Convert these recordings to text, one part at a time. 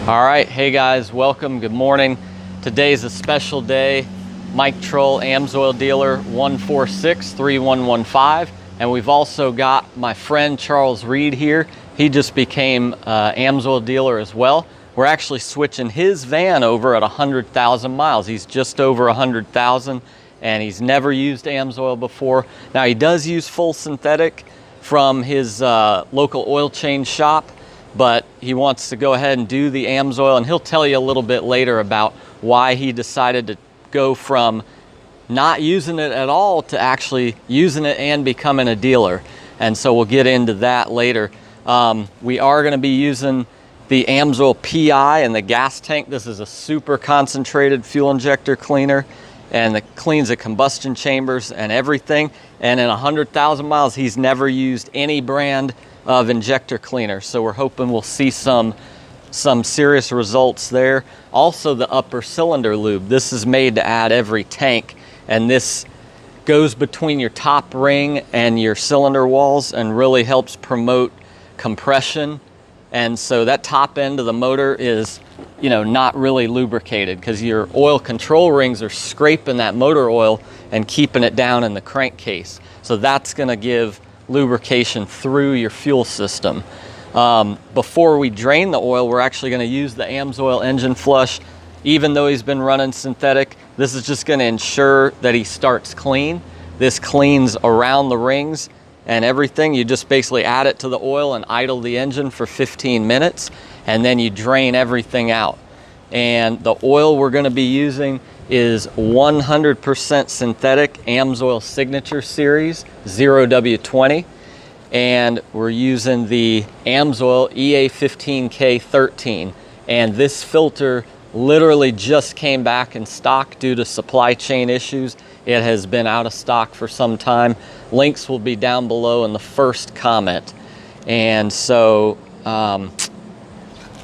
All right, hey guys, welcome, good morning. Today's a special day. Mike Troll, Amsoil dealer, 146-3115. And we've also got my friend Charles Reed here. He just became Amsoil dealer as well. We're actually switching his van over at 100,000 miles. He's just over 100,000 and he's never used Amsoil before. Now he does use full synthetic from his local oil change shop, but he wants to go ahead and do the Amsoil, and he'll tell you a little bit later about why he decided to go from not using it at all to actually using it and becoming a dealer. And so we'll get into that later. We are going to be using the Amsoil PI in the gas tank. This is a super concentrated fuel injector cleaner, and it cleans the combustion chambers and everything. And in 100,000 miles, he's never used any brand of injector cleaner. So we're hoping we'll see some serious results there. Also the upper cylinder lube. This is made to add every tank, and this goes between your top ring and your cylinder walls and really helps promote compression. And so that top end of the motor is, you know, not really lubricated because your oil control rings are scraping that motor oil and keeping it down in the crankcase. So that's going to give lubrication through your fuel system. Before we drain the oil, we're actually going to use the Amsoil engine flush. Even though he's been running synthetic, this is just going to ensure that he starts clean. This cleans around the rings and everything. You just basically add it to the oil and idle the engine for 15 minutes, and then you drain everything out. And the oil we're going to be using is 100% synthetic Amsoil Signature Series 0W20, and we're using the Amsoil EA15K13. And this filter literally just came back in stock due to supply chain issues. It has been out of stock for some time. Links will be down below in the first comment. And so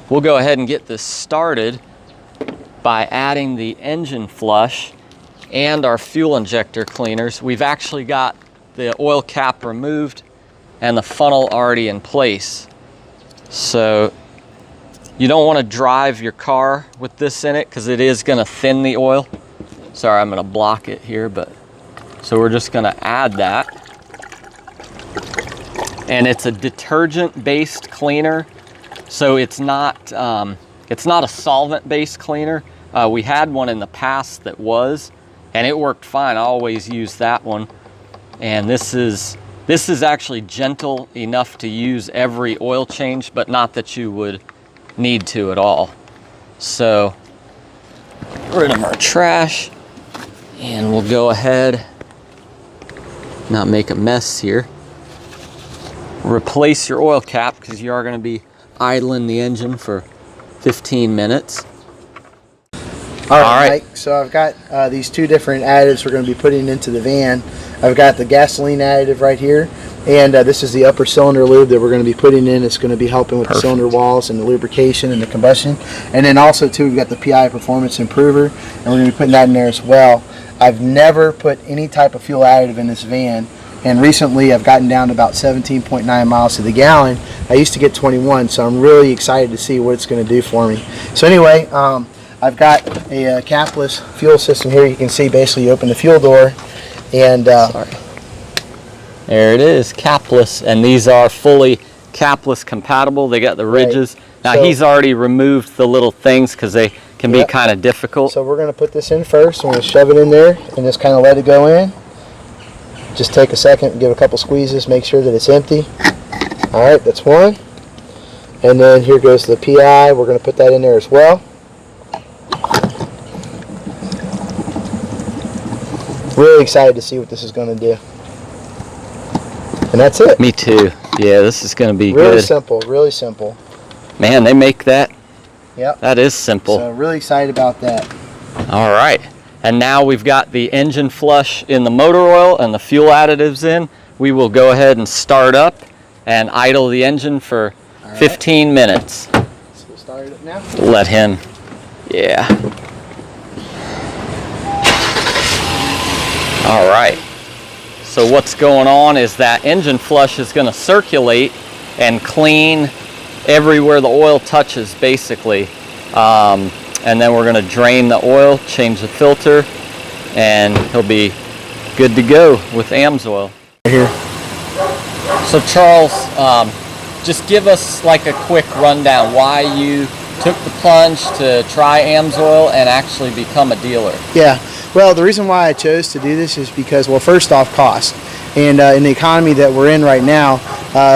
we'll go ahead and get this started by adding the engine flush and our fuel injector cleaners. We've actually got the oil cap removed and the funnel already in place. So you don't want to drive your car with this in it because it is going to thin the oil. Sorry, I'm going to block it here, but so we're just going to add that. And it's a detergent-based cleaner, so it's not a solvent-based cleaner. We had one in the past that was, and it worked fine. I always use that one. And this is actually gentle enough to use every oil change, but not that you would need to at all. So get rid of our trash, and we'll go ahead, not make a mess here. Replace your oil cap because you are going to be idling the engine for 15 minutes. All right, Mike, so I've got these two different additives we're going to be putting into the van. I've got the gasoline additive right here, and this is the upper cylinder lube that we're going to be putting in. It's going to be helping with the cylinder walls and the lubrication and the combustion. And then also too, we've got the PI Performance Improver, and we're going to be putting that in there as well. I've never put any type of fuel additive in this van, and recently I've gotten down to about 17.9 miles to the gallon. I used to get 21, so I'm really excited to see what it's going to do for me. So anyway, I've got a capless fuel system here. You can see basically you open the fuel door, and there it is, capless, and these are fully capless compatible. They got the ridges. Right. Now so, he's already removed the little things because they can be kind of difficult. So we're going to put this in first. I'm going to shove it in there and just kind of let it go in. Just take a second, give a couple squeezes, make sure that it's empty. All right, that's one. And then here goes the PI. We're going to put that in there as well. Really excited to see what this is going to do. And that's it. Me too. Yeah, this is going to be really good. Simple, really simple. Man, they make that. Yep. That is simple. So really excited about that. All right. And now we've got the engine flush in the motor oil and the fuel additives in. We will go ahead and start up and idle the engine for 15 minutes. So we'll start it up now. Let him. Yeah. All right. So what's going on is that engine flush is going to circulate and clean everywhere the oil touches, basically. And then we're going to drain the oil, change the filter, and he'll be good to go with Amsoil. Here. So Charles, just give us like a quick rundown why you took the plunge to try Amsoil and actually become a dealer. Yeah, well, the reason why I chose to do this is because, well, first off, cost. And in the economy that we're in right now,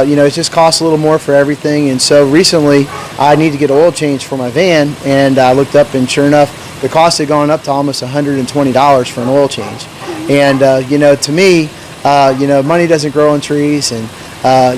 you know, it just costs a little more for everything. And so recently I need to get an oil change for my van, and I looked up, and sure enough, the cost had gone up to almost $120 for an oil change. And, you know, to me, you know, money doesn't grow on trees, and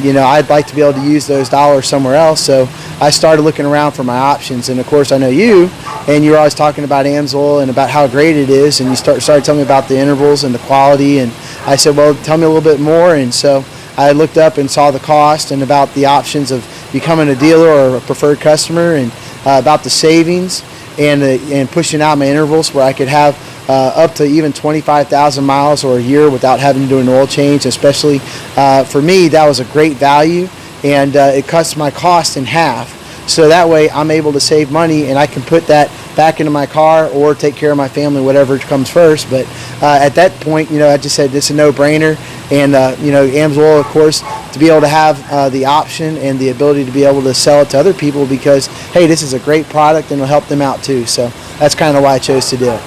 you know, I'd like to be able to use those dollars somewhere else. So I started looking around for my options, and of course I know you, and you were always talking about Amsoil and about how great it is, and you started telling me about the intervals and the quality, and I said, well, tell me a little bit more. And so I looked up and saw the cost and about the options of becoming a dealer or a preferred customer, and about the savings and pushing out my intervals where I could have up to even 25,000 miles or a year without having to do an oil change. Especially for me, that was a great value, and it cuts my cost in half. So that way I'm able to save money, and I can put that back into my car or take care of my family, whatever comes first. But at that point, you know, I just said it's a no-brainer. And you know, Amsoil, of course, to be able to have the option and the ability to be able to sell it to other people, because hey, this is a great product and it'll help them out too. So that's kind of why I chose to do it.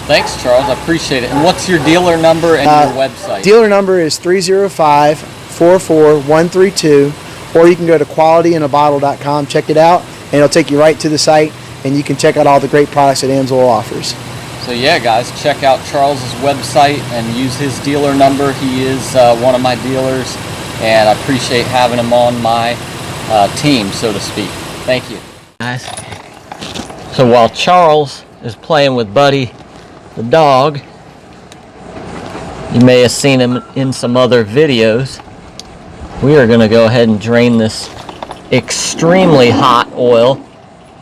Thanks, Charles. I appreciate it. And what's your dealer number and your website? Dealer number is 305-44132, or you can go to qualityinabottle.com, check it out, and it'll take you right to the site, and you can check out all the great products that Amsoil offers. So yeah, guys, check out Charles's website and use his dealer number. He is one of my dealers, and I appreciate having him on my team, so to speak. Thank you. Guys. So while Charles is playing with Buddy, the dog, you may have seen him in some other videos, we are going to go ahead and drain this extremely hot oil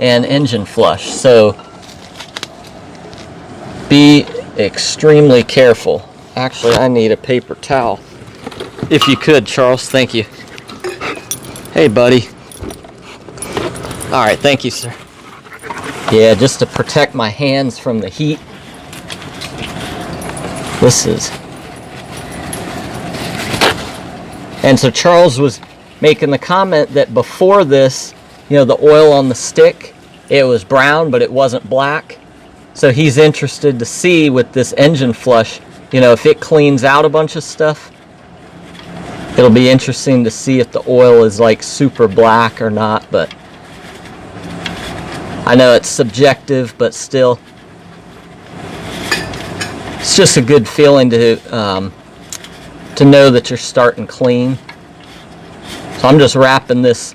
and engine flush. So be extremely careful. Actually, I need a paper towel. If you could, Charles, thank you. Hey, buddy. All right, thank you, sir. Yeah, just to protect my hands from the heat. This is. And so Charles was making the comment that before this, you know, the oil on the stick, it was brown, but it wasn't black. So he's interested to see with this engine flush, you know, if it cleans out a bunch of stuff, it'll be interesting to see if the oil is like super black or not. But I know it's subjective, but still, it's just a good feeling to know that you're starting clean. So I'm just wrapping this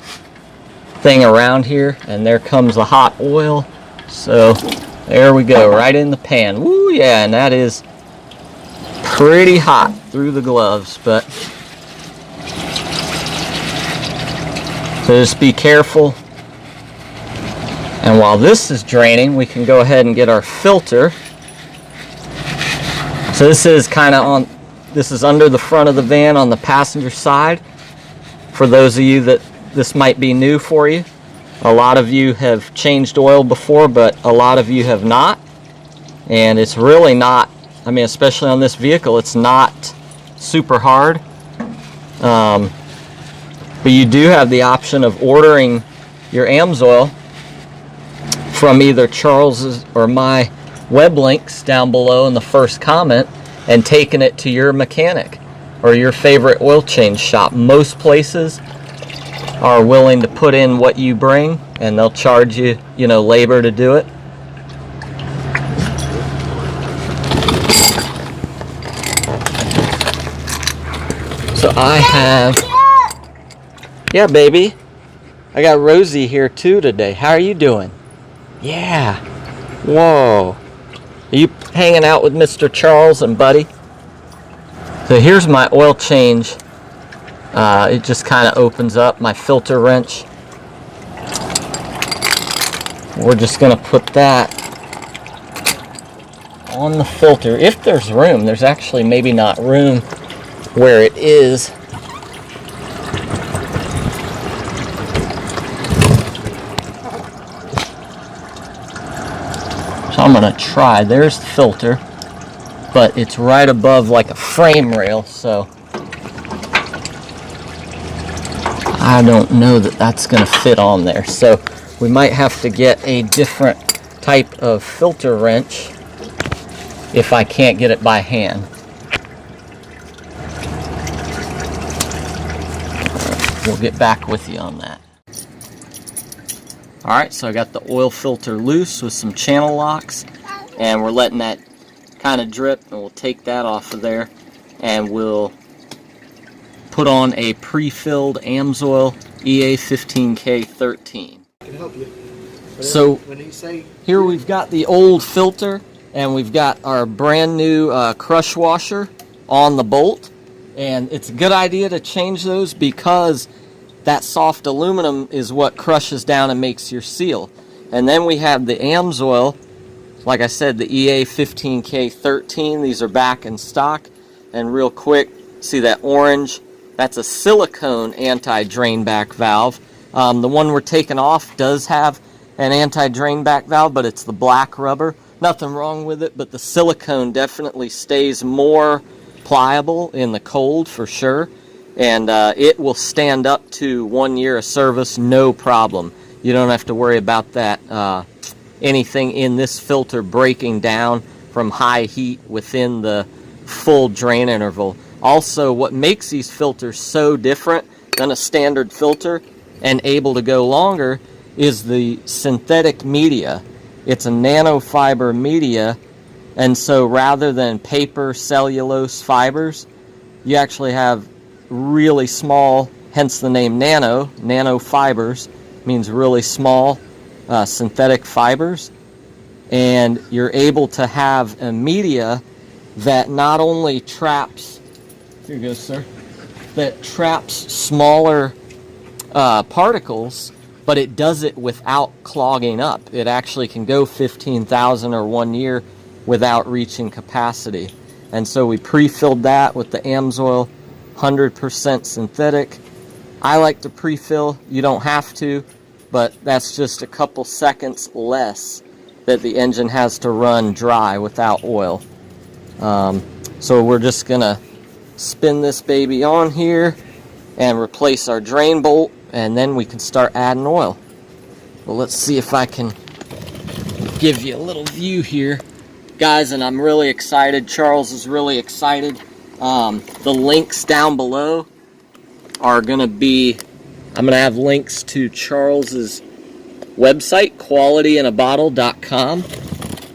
thing around here, and there comes the hot oil. So there we go, right in the pan. Woo, yeah, and that is pretty hot through the gloves, but so just be careful. And while this is draining, we can go ahead and get our filter. So this is kind of on, this is under the front of the van on the passenger side. For those of you that this might be new for you, a lot of you have changed oil before, but a lot of you have not. And it's really not, I mean, especially on this vehicle, it's not super hard. But you do have the option of ordering your Amsoil from either Charles's or my web links down below in the first comment, and taking it to your mechanic or your favorite oil change shop. Most places are willing to put in what you bring, and they'll charge you, you know, labor to do it. So I have, yeah, baby, I got Rosie here too today. How are you doing? Yeah. Whoa. Are you hanging out with Mr. Charles and Buddy? So here's my oil change. It just kind of opens up my filter wrench. We're just going to put that on the filter. If there's room, there's actually maybe not room where it is. So I'm gonna try. There's the filter, but it's right above like a frame rail, so I don't know that that's gonna fit on there. So we might have to get a different type of filter wrench if I can't get it by hand. We'll get back with you on that. Alright, so I got the oil filter loose with some channel locks, and we're letting that kind of drip, and we'll take that off of there, and we'll put on a pre-filled Amsoil EA15K13. I can help you. So when you say here we've got the old filter, and we've got our brand new crush washer on the bolt, and it's a good idea to change those because that soft aluminum is what crushes down and makes your seal. And then we have the Amsoil, like I said, the EA15K13. These are back in stock. And real quick, see that orange? That's a silicone anti-drain back valve. The one we're taking off does have an anti-drain back valve, but it's the black rubber. Nothing wrong with it, but the silicone definitely stays more pliable in the cold for sure. And it will stand up to 1 year of service, no problem. You don't have to worry about that anything in this filter breaking down from high heat within the full drain interval. Also, what makes these filters so different than a standard filter and able to go longer is the synthetic media. It's a nanofiber media, and so rather than paper cellulose fibers, you actually have really small, hence the name nano fibers means really small synthetic fibers, and you're able to have a media that not only traps, here you go sir, that traps smaller particles, but it does it without clogging up. It actually can go 15,000 or 1 year without reaching capacity. And so we pre-filled that with the Amsoil 100% synthetic. I like to pre-fill. You don't have to, but that's just a couple seconds less that the engine has to run dry without oil. So we're just gonna spin this baby on here and replace our drain bolt, and then we can start adding oil. Well, let's see if I can give you a little view here, guys, and I'm really excited. Charles is really excited. The links down below are going to be, I'm going to have links to Charles's website, qualityinabottle.com,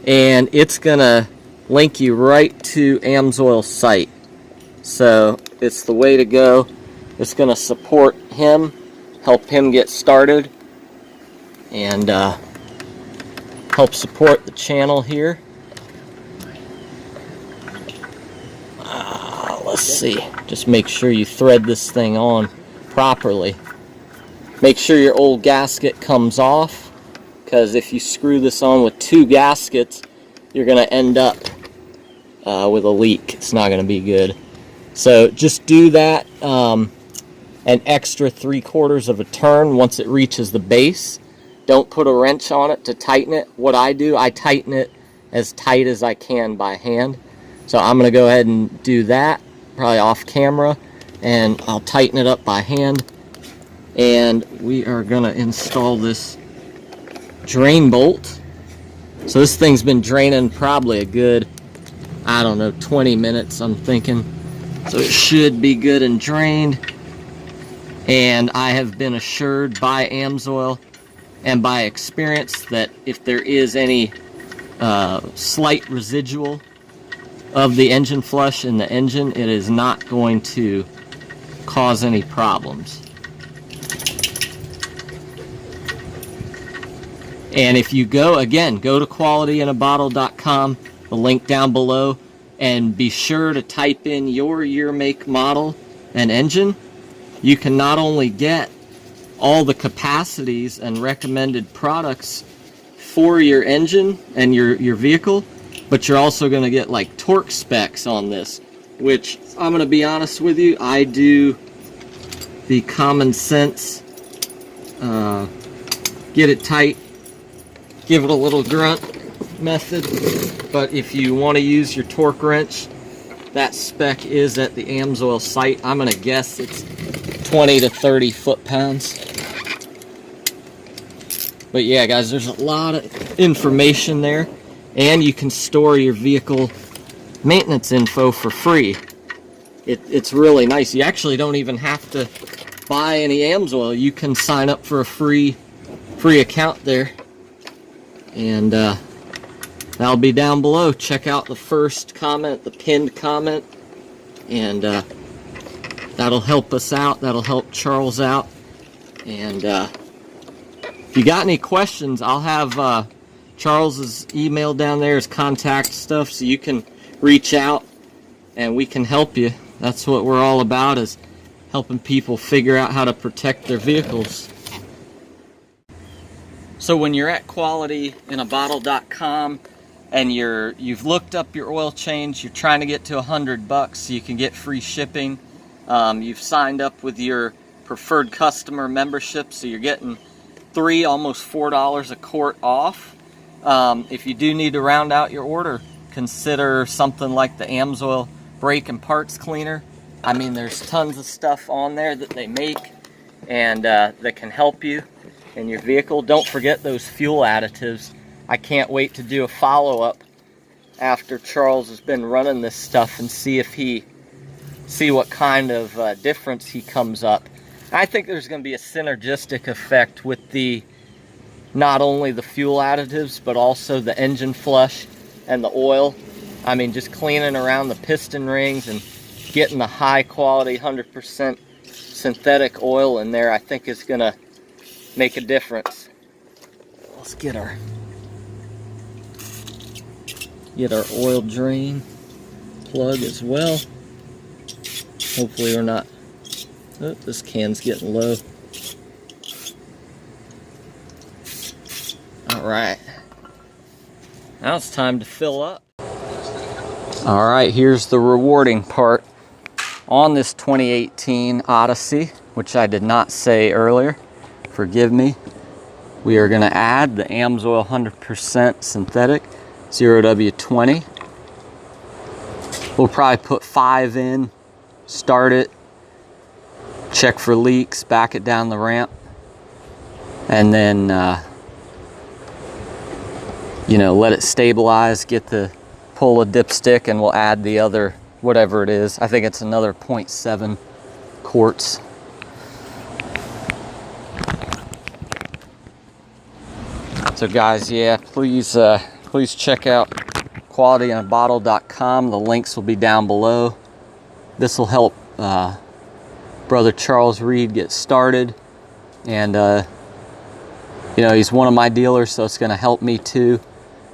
and it's going to link you right to Amsoil's site. So it's the way to go. It's going to support him, help him get started, and help support the channel here. Let's see, just make sure you thread this thing on properly. Make sure your old gasket comes off, because if you screw this on with two gaskets, you're going to end up with a leak. It's not going to be good. So just do that an extra 3/4 of a turn once it reaches the base. Don't put a wrench on it to tighten it. What I do, I tighten it as tight as I can by hand. So I'm going to go ahead and do that, probably off camera, and I'll tighten it up by hand. And we are going to install this drain bolt. So this thing's been draining probably a good, I don't know, 20 minutes, I'm thinking. So it should be good and drained. And I have been assured by Amsoil and by experience that if there is any slight residual of the engine flush in the engine, it is not going to cause any problems. And if you go, again, go to qualityinabottle.com, the link down below, and be sure to type in your year, make, model, and engine. You can not only get all the capacities and recommended products for your engine and your vehicle, but you're also going to get like torque specs on this, which I'm going to be honest with you, I do the common sense, get it tight, give it a little grunt, method, but if you want to use your torque wrench, that spec is at the Amsoil site. I'm gonna guess it's 20 to 30 foot-pounds. But yeah, guys, there's a lot of information there, and you can store your vehicle maintenance info for free. It's really nice. You actually don't even have to buy any Amsoil. You can sign up for a free account there, and that'll be down below. Check out the first comment, the pinned comment, and that'll help us out. That'll help Charles out. And if you got any questions, I'll have Charles's email down there, his contact stuff, so you can reach out and we can help you. That's what we're all about, is helping people figure out how to protect their vehicles. So when you're at qualityinabottle.com and you've looked up your oil change, you're trying to get to $100 so you can get free shipping. You've signed up with your preferred customer membership, so you're getting almost $4 a quart off. If you do need to round out your order, consider something like the Amsoil brake and parts cleaner. I mean, there's tons of stuff on there that they make and that can help you in your vehicle. Don't forget those fuel additives. I can't wait to do a follow-up after Charles has been running this stuff and see what kind of difference he comes up. I think there's going to be a synergistic effect with not only the fuel additives, but also the engine flush and the oil. I mean, just cleaning around the piston rings and getting the high quality 100% synthetic oil in there, I think is going to make a difference. Let's get our oil drain plug as well. Hopefully we're not, oh, this can's getting low. Alright, now it's time to fill up. Alright, here's the rewarding part. On this 2018 Odyssey, which I did not say earlier, forgive me, we are going to add the Amsoil 100% synthetic 0W20. We'll probably put 5 in, start it, check for leaks, back it down the ramp, and then let it stabilize, pull a dipstick, and we'll add the other, whatever it is. I think it's another 0.7 quarts. So guys, yeah, please check out qualityinabottle.com. The links will be down below. This will help brother Charles Reed get started, and he's one of my dealers, so it's going to help me too.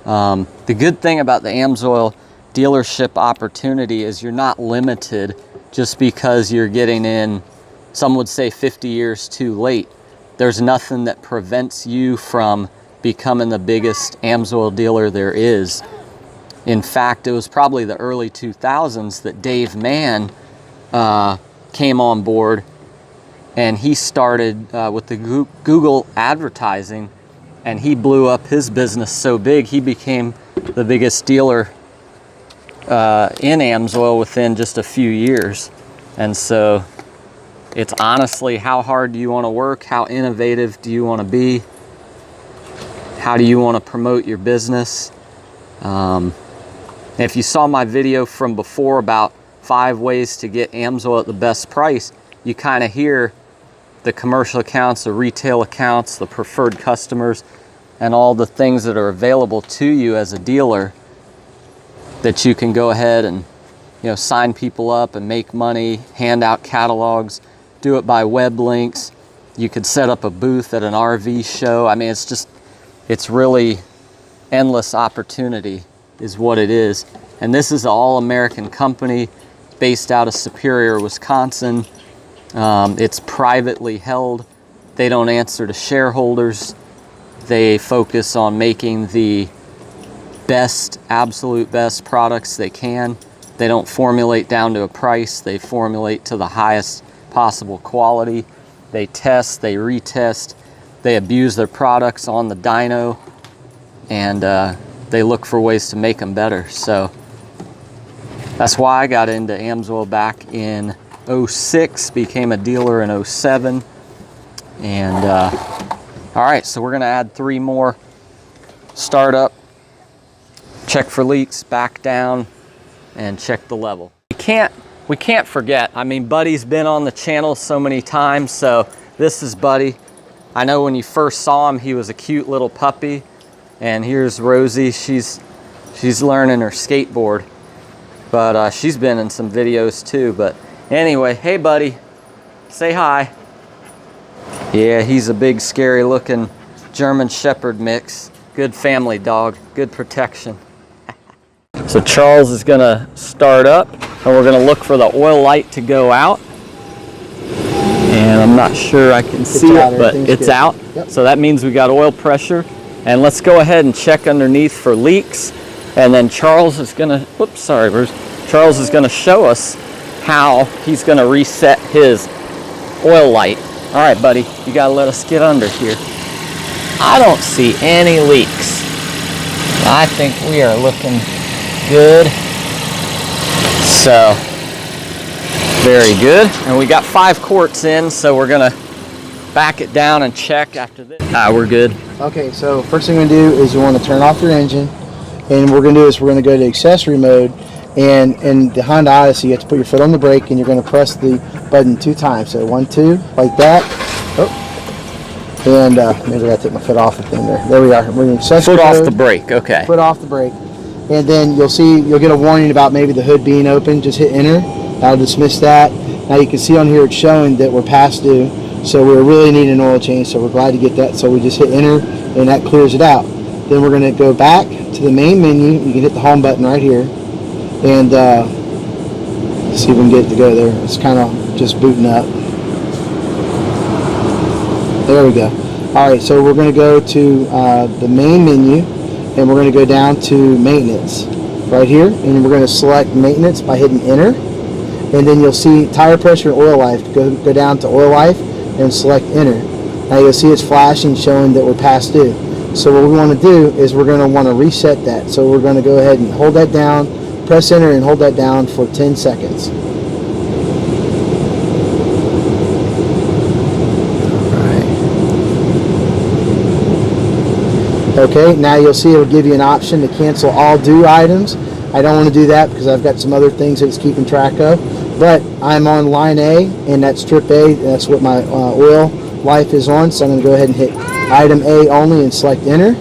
The good thing about the Amsoil dealership opportunity is you're not limited just because you're getting in, some would say 50 years too late. There's nothing that prevents you from becoming the biggest Amsoil dealer there is. In fact, it was probably the early 2000s that Dave Mann came on board, and he started with the Google advertising, and he blew up his business so big he became the biggest dealer in Amsoil within just a few years. And so it's honestly, how hard do you want to work? How innovative do you want to be? How do you want to promote your business? If you saw my video from before about 5 ways to get Amsoil at the best price, you kind of hear the commercial accounts, the retail accounts, the preferred customers, and all the things that are available to you as a dealer that you can go ahead and sign people up and make money, hand out catalogs, do it by web links. You could set up a booth at an RV show. I mean, it's really endless opportunity is what it is. And this is an all-American company based out of Superior, Wisconsin. It's privately held. They don't answer to shareholders. They focus on making the best, absolute best products they can. They don't formulate down to a price. They formulate to the highest possible quality. They test, they retest, they abuse their products on the dyno, and they look for ways to make them better. So that's why I got into Amsoil back in 06, became a dealer in 07. And all right, so we're gonna add 3 more. Start up, check for leaks, back down, and check the level. We can't forget, I mean, Buddy's been on the channel so many times, so this is Buddy. I know when you first saw him, he was a cute little puppy. And here's Rosie, she's learning her skateboard. But she's been in some videos too. But anyway, hey Buddy, say hi. Yeah, he's a big, scary looking German Shepherd mix. Good family dog, good protection. So Charles is gonna start up, and we're gonna look for the oil light to go out. And I'm not sure I can see it, but it's out. Yep. So that means we got oil pressure. And let's go ahead and check underneath for leaks. And then Charles is gonna, whoops, sorry, Charles is gonna show us how he's gonna reset his oil light. All right, buddy, you gotta let us get under here. I don't see any leaks. I think we are looking good. So, very good. And we got 5 quarts in, so we're gonna back it down and check after this. We're good. Okay, so first thing we're gonna do is you want to turn off your engine, and what we're gonna do is we're gonna go to accessory mode. And in the Honda Odyssey, you have to put your foot on the brake, and you're gonna press the button 2 times. So 1, 2, like that. Oh. And maybe I gotta take my foot off the thing there. There we are. We're in accessory mode. Foot off the brake. Okay. Foot off the brake, and then you'll get a warning about maybe the hood being open. Just hit enter. That'll dismiss that. Now you can see on here it's showing that we're past due. So we really need an oil change, so we're glad to get that. So we just hit enter, and that clears it out. Then we're going to go back to the main menu. You can hit the home button right here, and see if we can get it to go there. It's kind of just booting up. There we go. All right, so we're going to go to the main menu, and we're going to go down to maintenance right here, and we're going to select maintenance by hitting enter, and then you'll see tire pressure and oil life. Go down to oil life and select enter. Now you'll see it's flashing showing that we're past due. So what we want to do is we're going to want to reset that. So we're going to go ahead and hold that down, press enter and hold that down for 10 seconds. Okay, now you'll see it'll give you an option to cancel all due items. I don't want to do that because I've got some other things that it's keeping track of. But I'm on line A, and that's trip A. That's what my oil life is on. So I'm going to go ahead and hit item A only and select enter.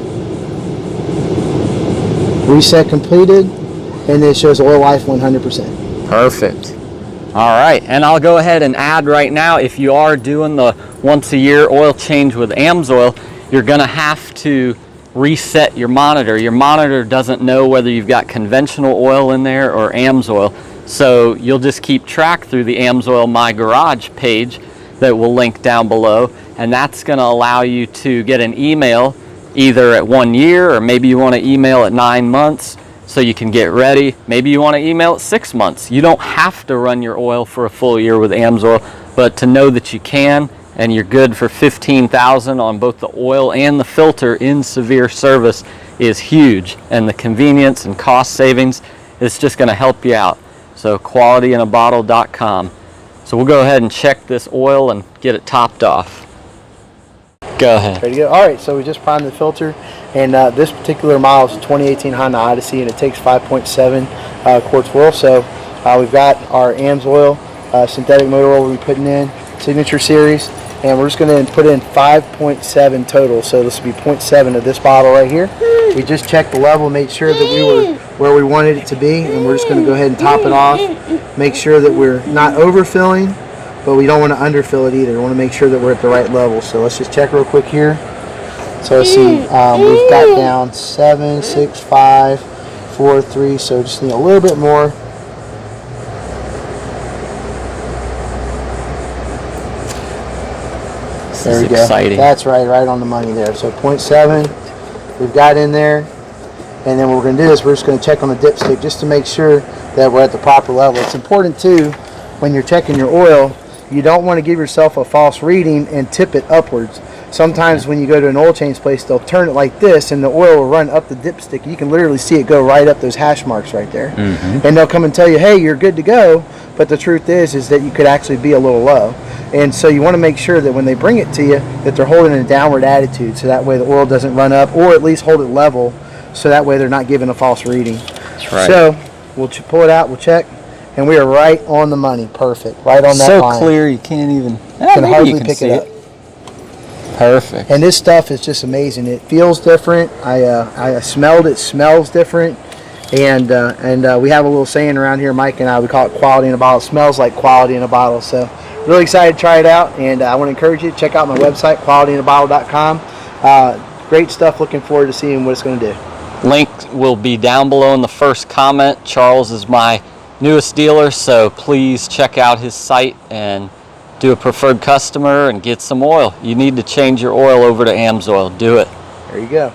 Reset completed, and then it shows oil life 100%. Perfect. All right, and I'll go ahead and add right now, if you are doing the once a year oil change with Amsoil, you're going to have to reset your monitor. Your monitor doesn't know whether you've got conventional oil in there or Amsoil. So you'll just keep track through the Amsoil My Garage page that we'll link down below, and that's going to allow you to get an email either at 1 year, or maybe you want to email at 9 months so you can get ready. Maybe you want to email at 6 months. You don't have to run your oil for a full year with Amsoil, but to know that you can, and you're good for $15,000 on both the oil and the filter in severe service is huge, and the convenience and cost savings is just going to help you out. So qualityinabottle.com. So we'll go ahead and check this oil and get it topped off. Go ahead. Ready to go? All right, so we just primed the filter, and this particular model is a 2018 Honda Odyssey, and it takes 5.7 quarts of oil. So we've got our Amsoil synthetic motor oil we'll be putting in, Signature Series, and we're just going to put in 5.7 total. So this will be 0.7 of this bottle right here. We just checked the level, made sure that we were where we wanted it to be, and we're just going to go ahead and top it off. Make sure that we're not overfilling, but we don't want to underfill it either. We want to make sure that we're at the right level. So let's just check real quick here. So let's see, we've got down 7, 6, 5, 4, 3. So just need a little bit more. There we go. Exciting. That's right on the money there. So 0.7 we've got in there. And then what we're going to do is we're just going to check on the dipstick just to make sure that we're at the proper level. It's important too, when you're checking your oil, you don't want to give yourself a false reading and tip it upwards. sometimes when you go to an oil change place, they'll turn it like this and the oil will run up the dipstick. You can literally see it go right up those hash marks right there. And they'll come and tell you, hey, you're good to go. But the truth is that you could actually be a little low. And so you want to make sure that when they bring it to you, that they're holding a downward attitude, so that way the oil doesn't run up, or at least hold it level, so that way they're not giving a false reading. That's right. So we'll pull it out, we'll check, and we are right on the money. Perfect. Right on that line. So clear you can't even Can hardly pick it up. Perfect. And this stuff is just amazing. It feels different. I smelled it. Smells different. And we have a little saying around here, Mike and I. We call it quality in a bottle. It smells like quality in a bottle. So really excited to try it out. And I want to encourage you to check out my website, qualityinabottle.com. Great stuff. Looking forward to seeing what it's going to do. Link will be down below in the first comment. Charles is my newest dealer, so please check out his site and do a preferred customer and get some oil. You need to change your oil over to Amsoil. Do it. There you go.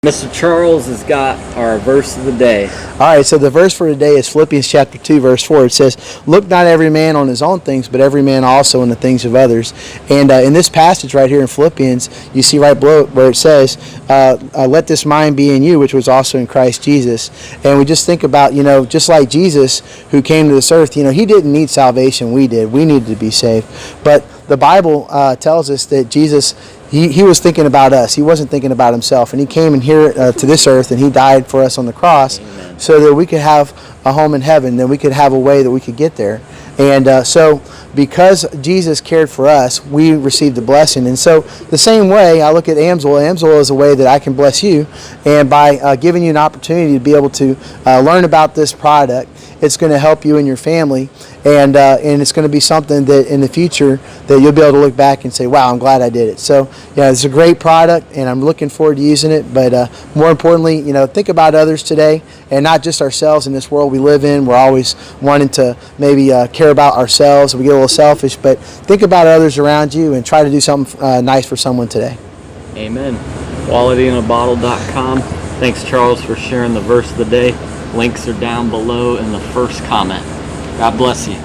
Mr. Charles has got our verse of the day. All right, so the verse for today is Philippians chapter 2, verse 4. It says, look not every man on his own things, but every man also in the things of others. And in this passage right here in Philippians, you see right below where it says, let this mind be in you, which was also in Christ Jesus. And we just think about, just like Jesus who came to this earth, he didn't need salvation. We did. We needed to be saved. But the Bible tells us that Jesus, he was thinking about us. He wasn't thinking about himself. And he came in here to this earth, and he died for us on the cross. Amen. So that we could have a home in heaven, that we could have a way that we could get there. And so because Jesus cared for us, we received the blessing. And so the same way, I look at Amsoil. Amsoil is a way that I can bless you. And by giving you an opportunity to be able to learn about this product, it's going to help you and your family. And it's going to be something that in the future that you'll be able to look back and say, wow, I'm glad I did it. So, it's a great product, and I'm looking forward to using it. But more importantly, think about others today, and not just ourselves in this world we live in. We're always wanting to maybe care about ourselves. We get a little selfish, but think about others around you and try to do something nice for someone today. Amen. QualityInABottle.com. Thanks, Charles, for sharing the verse of the day. Links are down below in the first comment. God bless you.